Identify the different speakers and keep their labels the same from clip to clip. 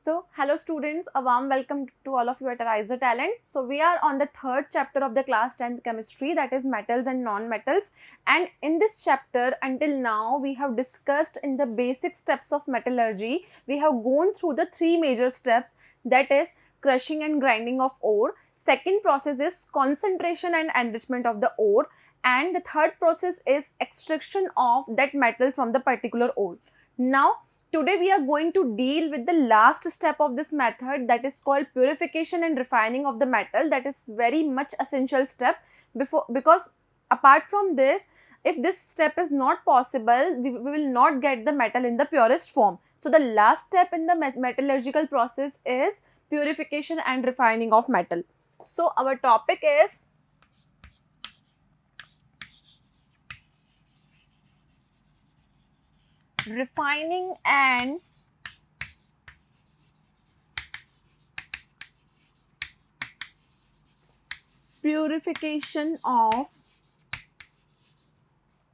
Speaker 1: So, hello students, a warm welcome to all of you at AriserTalent. So, we are on the third chapter of the class 10th chemistry, that is metals and non-metals. And in this chapter, until now, we have discussed in the basic steps of metallurgy. We have gone through the three major steps, that is crushing and grinding of ore. Second process is concentration and enrichment of the ore. And the third process is extraction of that metal from the particular ore. Now, today we are going to deal with the last step of this method, that is called purification and refining of the metal. That is very much essential step because apart from this, if this step is not possible, we will not get the metal in the purest form. So the last step in the metallurgical process is purification and refining of metal. So our topic is refining and purification of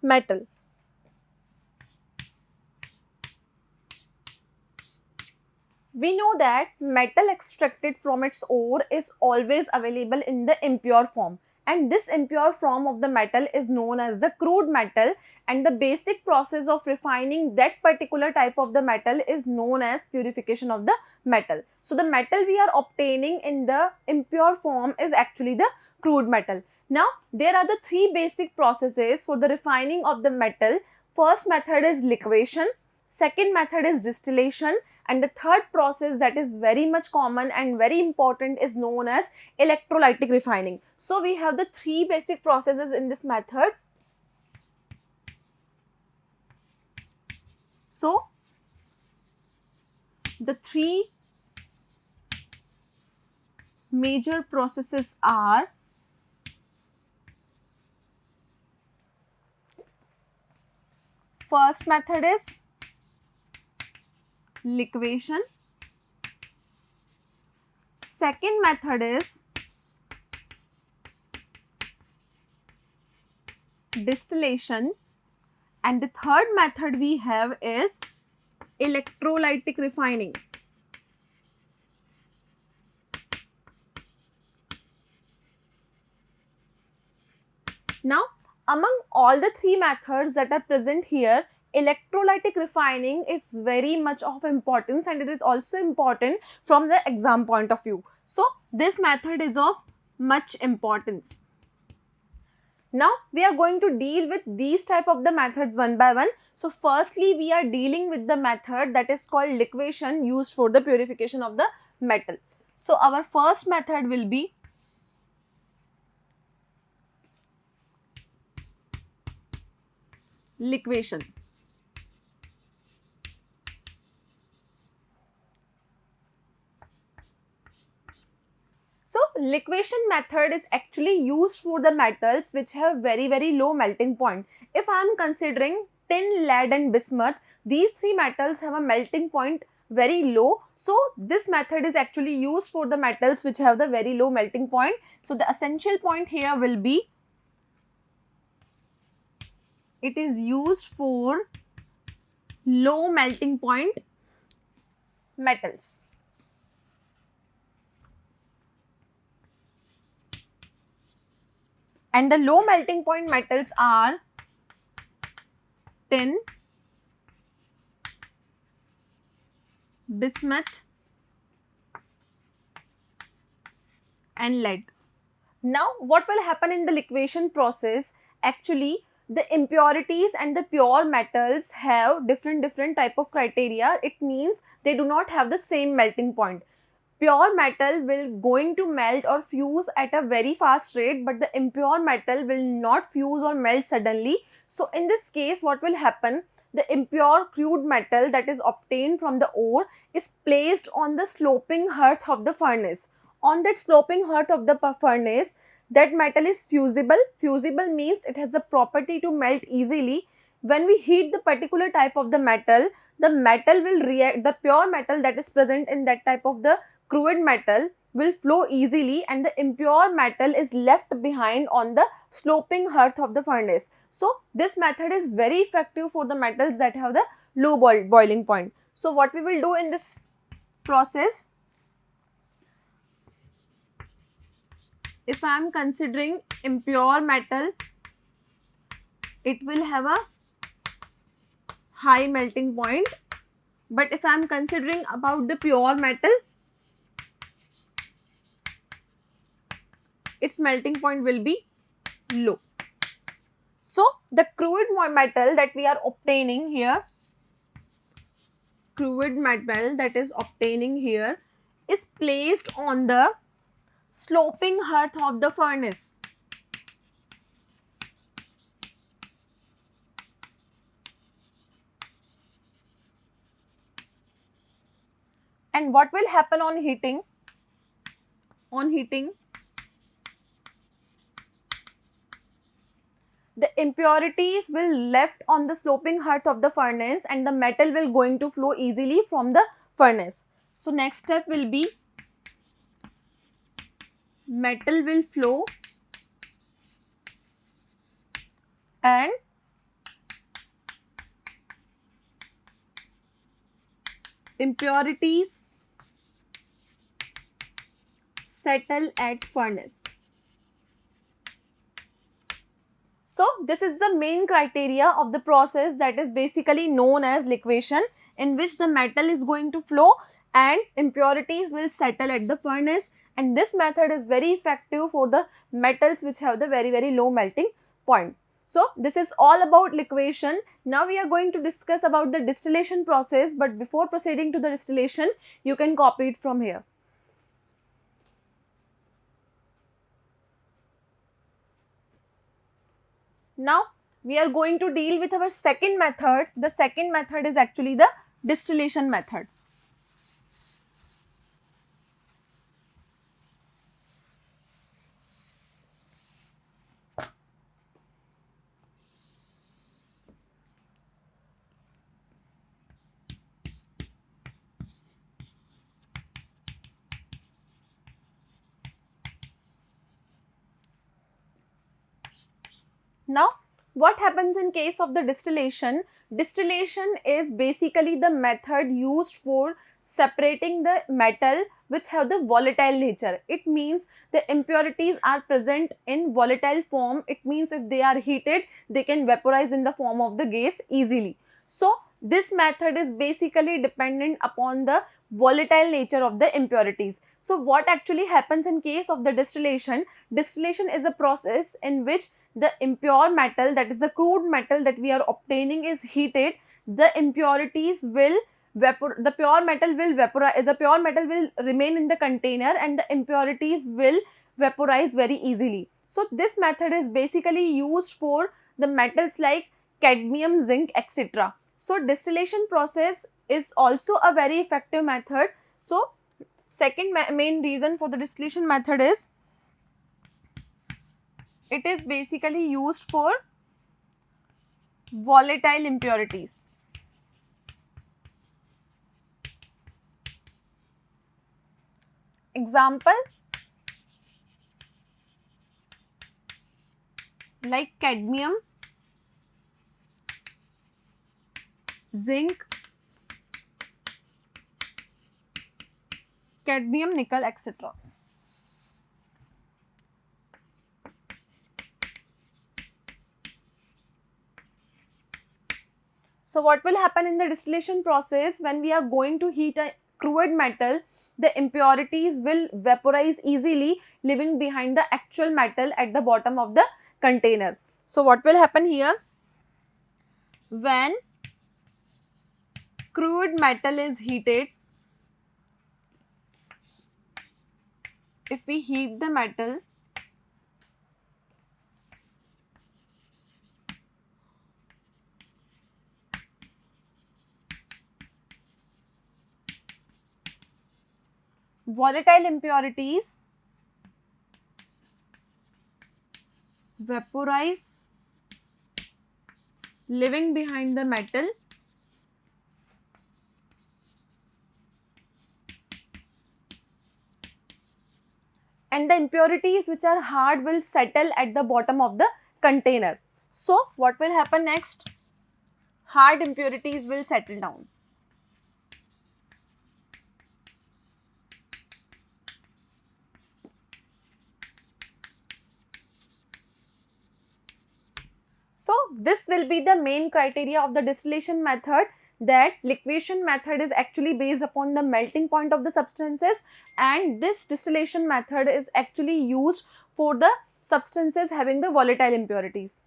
Speaker 1: metal. We know that metal extracted from its ore is always available in the impure form, and this impure form of the metal is known as the crude metal, and the basic process of refining that particular type of the metal is known as purification of the metal. So the metal we are obtaining in the impure form is actually the crude metal. Now there are the three basic processes for the refining of the metal. First method is liquefaction, second method is distillation, and the third process that is very much common and very important is known as electrolytic refining. So we have the three basic processes in this method. So the three major processes are first method is liquefaction, second method is distillation, and the third method we have is electrolytic refining. Now, among all the three methods that are present here, electrolytic refining is very much of importance, and it is also important from the exam point of view. So this method is of much importance. Now we are going to deal with these type of the methods one by one. So firstly, we are dealing with the method that is called liquefaction, used for the purification of the metal. So our first method will be liquefaction. So liquefaction method is actually used for the metals which have very low melting point. If I am considering tin, lead and bismuth, these three metals have a melting point very low. So this method is actually used for the metals which have the very low melting point. So the essential point here will be, it is used for low melting point metals. And the low melting point metals are tin, bismuth and lead. Now what will happen in the liquefaction process? Actually, the impurities and the pure metals have different type of criteria. It means they do not have the same melting point. Pure metal will going to melt or fuse at a very fast rate, but the impure metal will not fuse or melt suddenly. So in this case, what will happen? The impure crude metal that is obtained from the ore is placed on the sloping hearth of the furnace. On that sloping hearth of the furnace, that metal is fusible. Fusible means it has the property to melt easily. When we heat the particular type of the metal will react, the pure metal that is present in that type of the crude metal will flow easily, and the impure metal is left behind on the sloping hearth of the furnace. So this method is very effective for the metals that have the low boiling point. So what we will do in this process, if I am considering impure metal, it will have a high melting point, but if I am considering about the pure metal, its melting point will be low. So the crude metal that we are obtaining here, is placed on the sloping hearth of the furnace. And what will happen on heating? The impurities will left on the sloping hearth of the furnace and the metal will going to flow easily from the furnace. So next step will be metal will flow and impurities settle at furnace. So this is the main criteria of the process that is basically known as liquefaction, in which the metal is going to flow and impurities will settle at the furnace, and this method is very effective for the metals which have the very low melting point. So this is all about liquefaction. Now we are going to discuss about the distillation process, but before proceeding to the distillation, you can copy it from here. Now we are going to deal with our second method. The second method is actually the distillation method. Now, what happens in case of the distillation? Distillation is basically the method used for separating the metal which have the volatile nature. It means the impurities are present in volatile form. It means if they are heated, they can vaporize in the form of the gas easily. So this method is basically dependent upon the volatile nature of the impurities. So what actually happens in case of the distillation? Distillation is a process in which the impure metal, that is the crude metal that we are obtaining, is heated. The impurities will the pure metal will vaporize, the pure metal will remain in the container and the impurities will vaporize very easily. So this method is basically used for the metals like cadmium, zinc, etc. So distillation process is also a very effective method. So second main reason for the distillation method is it is basically used for volatile impurities. Example like cadmium, zinc, cadmium, nickel, etc. So what will happen in the distillation process? When we are going to heat a crude metal, the impurities will vaporize easily, leaving behind the actual metal at the bottom of the container. So what will happen here? When crude metal is heated, if we heat the metal, volatile impurities vaporize, leaving behind the metal, and the impurities which are hard will settle at the bottom of the container. So what will happen next? Hard impurities will settle down. this will be the main criteria of the distillation method, that liquefaction method is actually based upon the melting point of the substances, and this distillation method is actually used for the substances having the volatile impurities.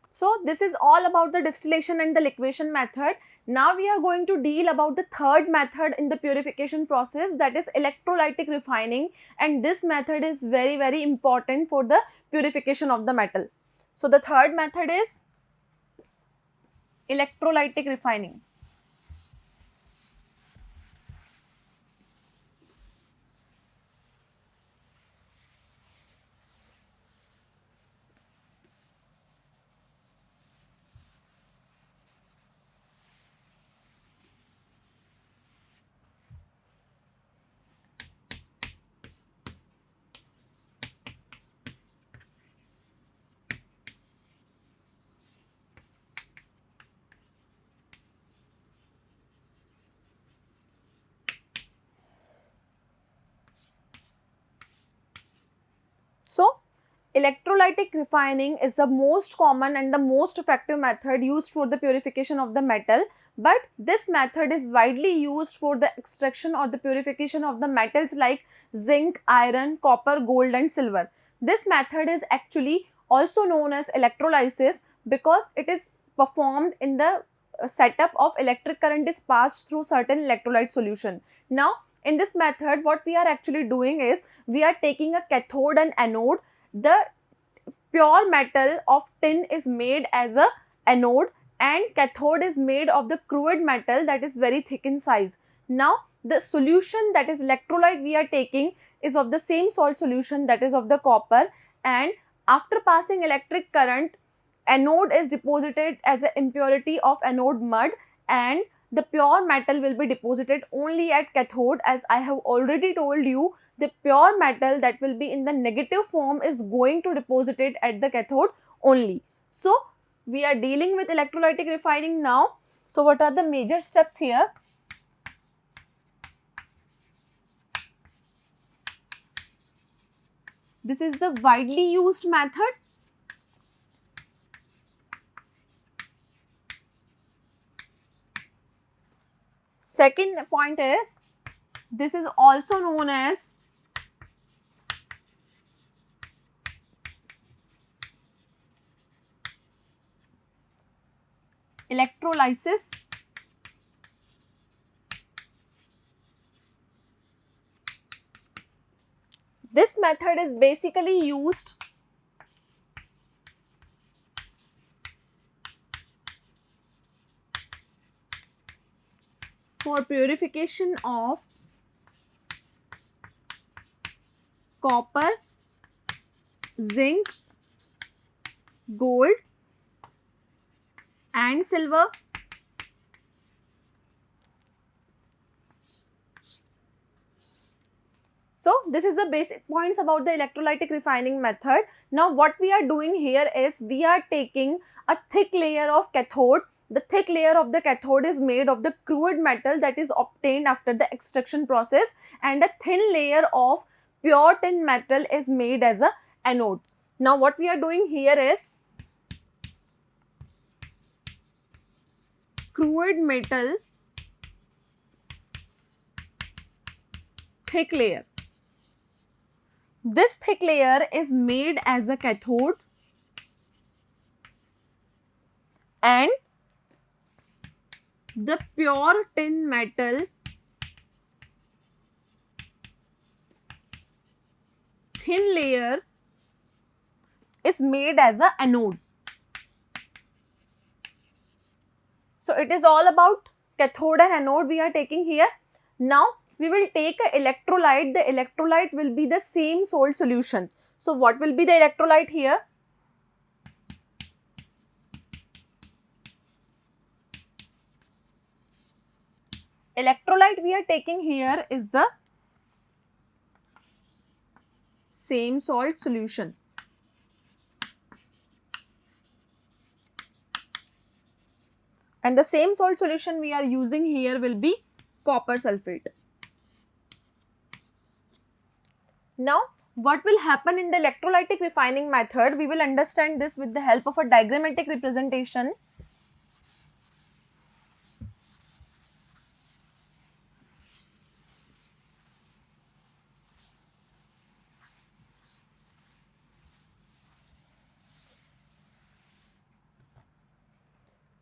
Speaker 1: So this is all about the distillation and the liquefaction method. Now we are going to deal about the third method in the purification process, that is electrolytic refining, and this method is very important for the purification of the metal. So the third method is electrolytic refining. So electrolytic refining is the most common and the most effective method used for the purification of the metal, but this method is widely used for the extraction or the purification of the metals like zinc, iron, copper, gold and silver. This method is actually also known as electrolysis because it is performed in the setup of electric current is passed through certain electrolyte solution. Now in this method, what we are actually doing is we are taking a cathode and anode. The pure metal of tin is made as a anode and cathode is made of the crude metal that is very thick in size. Now the solution, that is electrolyte we are taking, is of the same salt solution, that is of the copper, and after passing electric current, anode is deposited as an impurity of anode mud and the pure metal will be deposited only at cathode. As I have already told you, the pure metal that will be in the negative form is going to deposit it at the cathode only. So we are dealing with electrolytic refining now. So what are the major steps here? This is the widely used method. Second point is, this is also known as electrolysis. This method is basically used for purification of copper, zinc, gold and silver. So this is the basic points about the electrolytic refining method. Now what we are doing here is we are taking a thick layer of cathode. The thick layer of the cathode is made of the crude metal that is obtained after the extraction process, and a thin layer of pure tin metal is made as a anode. Now what we are doing here is crude metal thick layer. This thick layer is made as a cathode and the pure tin metal thin layer is made as a anode. So it is all about cathode and anode we are taking here. Now we will take an electrolyte. The electrolyte will be the same salt solution. So what will be the electrolyte here? Electrolyte we are taking here is the same salt solution. And the same salt solution we are using here will be copper sulfate. Now what will happen in the electrolytic refining method, we will understand this with the help of a diagrammatic representation.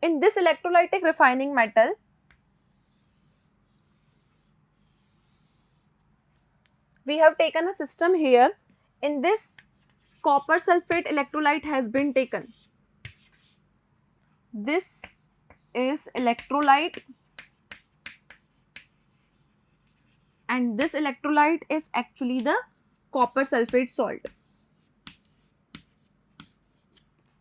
Speaker 1: In this electrolytic refining metal, we have taken a system here. In this, copper sulfate electrolyte has been taken. This is electrolyte and this electrolyte is actually the copper sulfate salt.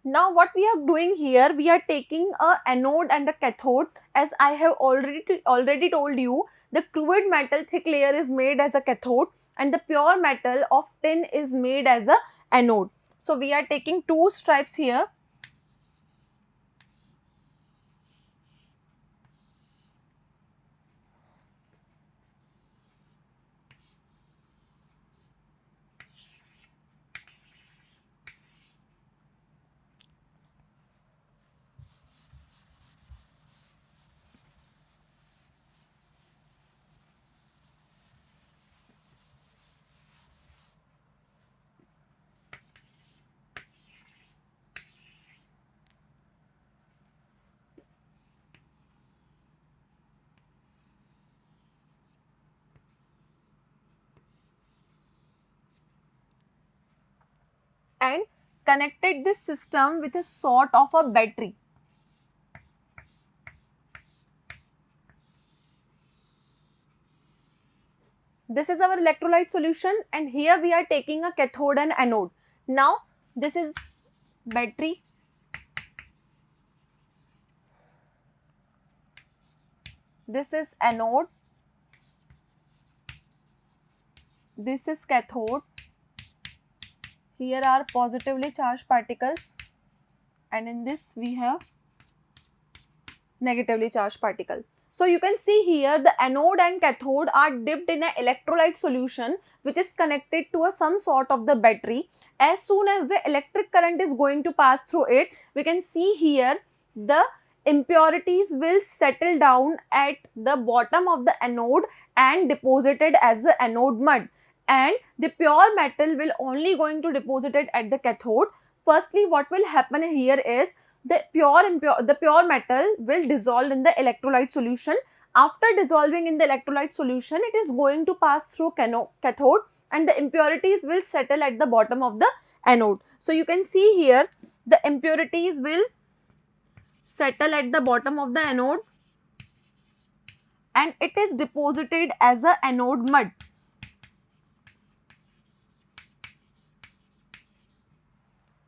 Speaker 1: Now what we are doing here, we are taking a anode and a cathode. As I have already told you, the crude metal thick layer is made as a cathode and the pure metal of tin is made as a anode. So we are taking two stripes here. And connected this system with a sort of a battery. This is our electrolyte solution and here we are taking a cathode and anode. Now this is battery. This is anode. This is cathode. Here are positively charged particles and in this we have negatively charged particle. So you can see here the anode and cathode are dipped in an electrolyte solution which is connected to some sort of the battery. As soon as the electric current is going to pass through it, we can see here the impurities will settle down at the bottom of the anode and deposited as the anode mud. And the pure metal will only going to deposit it at the cathode. Firstly, what will happen here is the pure metal will dissolve in the electrolyte solution. After dissolving in the electrolyte solution, it is going to pass through cathode and the impurities will settle at the bottom of the anode. So you can see here the impurities will settle at the bottom of the anode and it is deposited as a anode mud.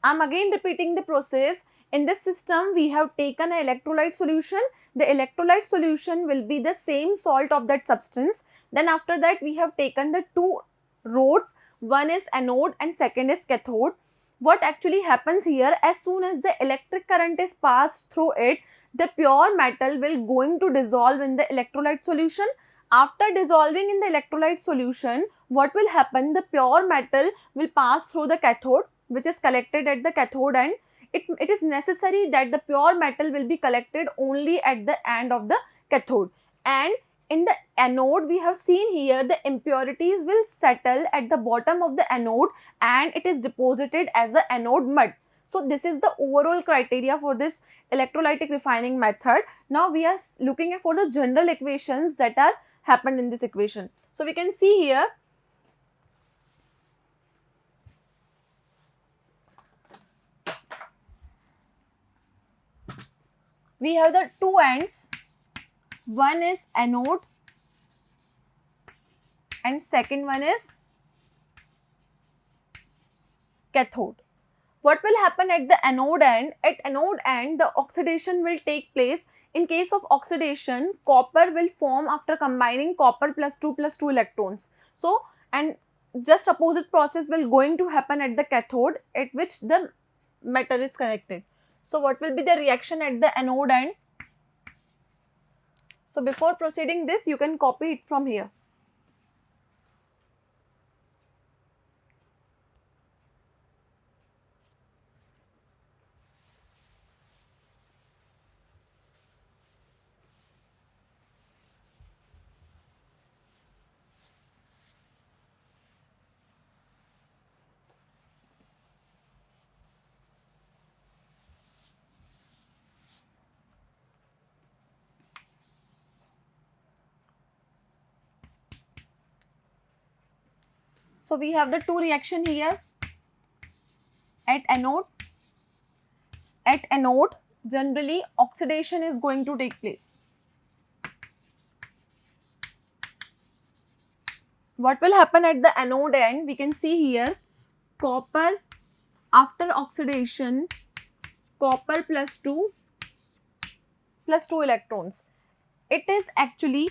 Speaker 1: I am again repeating the process. In this system, we have taken an electrolyte solution. The electrolyte solution will be the same salt of that substance. Then after that, we have taken the two rods. One is anode and second is cathode. What actually happens here, as soon as the electric current is passed through it, the pure metal will going to dissolve in the electrolyte solution. After dissolving in the electrolyte solution, what will happen? The pure metal will pass through the cathode, which is collected at the cathode end. It is necessary that the pure metal will be collected only at the end of the cathode. And in the anode, we have seen here the impurities will settle at the bottom of the anode and it is deposited as a anode mud. So this is the overall criteria for this electrolytic refining method. Now we are looking at for the general equations that are happened in this equation. So we can see here we have the two ends. One is anode and second one is cathode. What will happen at the anode end? At anode end, the oxidation will take place. In case of oxidation, copper will form after combining copper plus 2 electrons. So, and just opposite process will going to happen at the cathode, at which the metal is connected. So what will be the reaction at the anode end? So before proceeding this, you can copy it from here. So we have the two reaction here at anode. At anode, generally oxidation is going to take place. What will happen at the anode end? We can see here copper after oxidation, copper plus 2 electrons. It is actually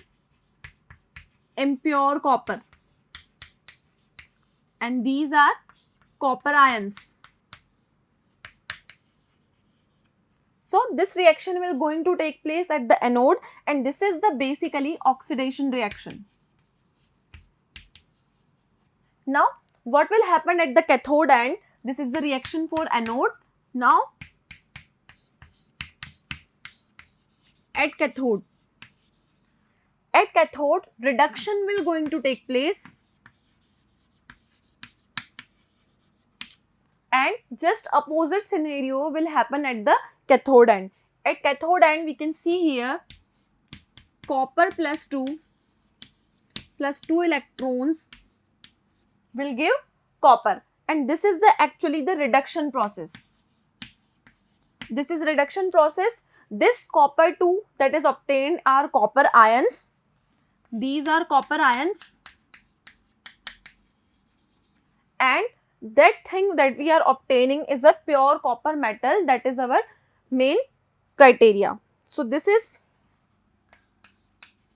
Speaker 1: impure copper, and these are copper ions. So this reaction will going to take place at the anode, and this is the basically oxidation reaction. Now what will happen at the cathode end? This is the reaction for anode. Now at cathode reduction will going to take place, and just opposite scenario will happen at the cathode end. At cathode end we can see here copper plus 2 electrons will give copper, and this is the actually the reduction process. This is reduction process. This copper 2 that is obtained are copper ions. These are copper ions, and that thing that we are obtaining is a pure copper metal. That is our main criteria. So this is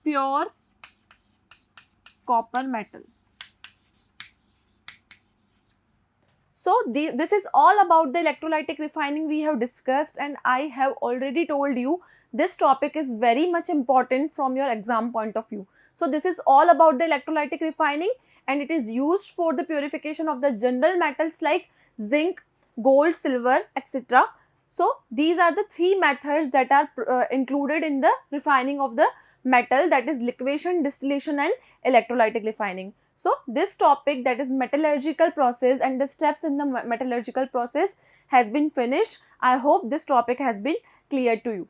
Speaker 1: pure copper metal. So this is all about the electrolytic refining we have discussed, and I have already told you this topic is very much important from your exam point of view. So this is all about the electrolytic refining, and it is used for the purification of the general metals like zinc, gold, silver, etc. So these are the three methods that are included in the refining of the metal, that is liquefaction, distillation and electrolytic refining. So this topic, that is metallurgical process and the steps in the metallurgical process, has been finished. I hope this topic has been clear to you.